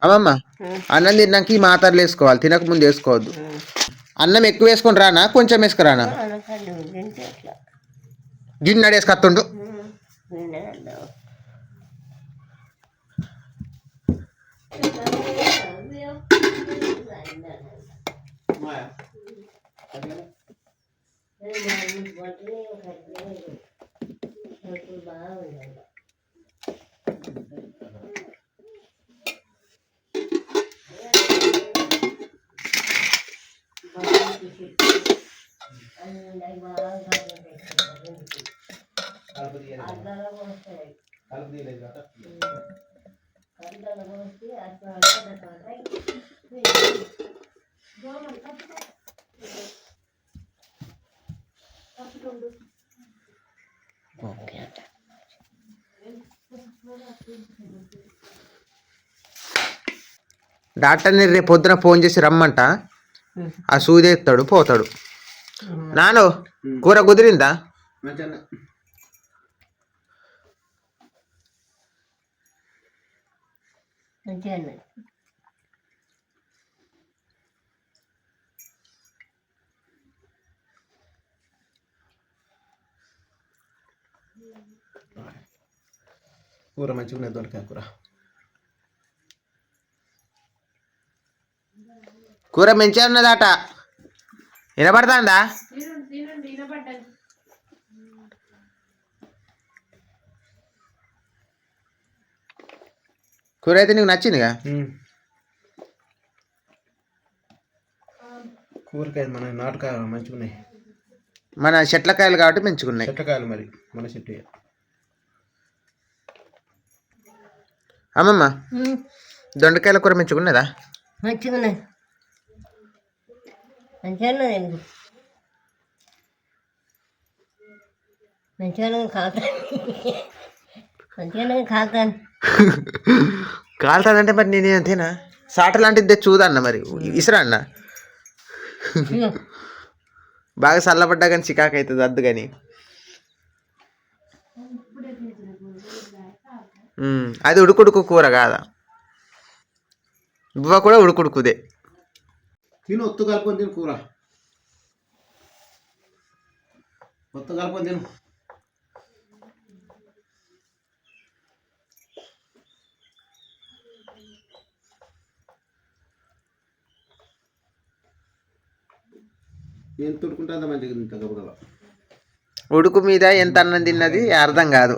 అమ్మమ్మ అన్నం తిన్నాక ఈ మాతరలు వేసుకోవాలి, తినక ముందు వేసుకోవద్దు. అన్నం ఎక్కువ వేసుకొని రానా కొంచెం వేసుకురానా? గిన్నె వేసుకొస్తుండు. డాక్టర్ని రేపు పొద్దున ఫోన్ చేసి రమ్మంట, ఆ సూది ఎత్తాడు పోతాడు. నాను కూర కుదిరిందా? కూర మంచిగా ఉన్నది, దొరకాయ కూర. కూర మంచిగా ఉన్నదట, వినపడతాందా? కూర అయితే నీకు నచ్చిందిగా? కూరకాయలు మన నాటుకాయలు మంచిగా ఉన్నాయి, మన చెట్లకాయలు కాబట్టి మంచిగున్నాయి. చెట్లకాయలు మరి మన చెట్టు. అమ్మమ్మ దొండకాయల కూర మంచిగున్నదా? మంచిగున్నది, మంచిగా కాలుతాదంటే మరి నేను అంతేనా? సాట లాంటిది తెచ్చి చూదన్న, మరి ఇసురా అన్న. బాగా చల్లబడ్డా కానీ చికాకు అవుతుంది అద్దు. కానీ అది ఉడుకుడుకు కూర కాదా? బువ్వ కూడా ఉడుకుడుకుదే. తిను, ఒత్తు కలుపుకొని తిను కూర, ఒత్తు కలుపుకొని తిను. ఎంత ఉడుకుంటుందో మంచిగా తింటా గబగబా. ఉడుకు మీద ఎంత అన్నం తిన్నది అర్థం కాదు.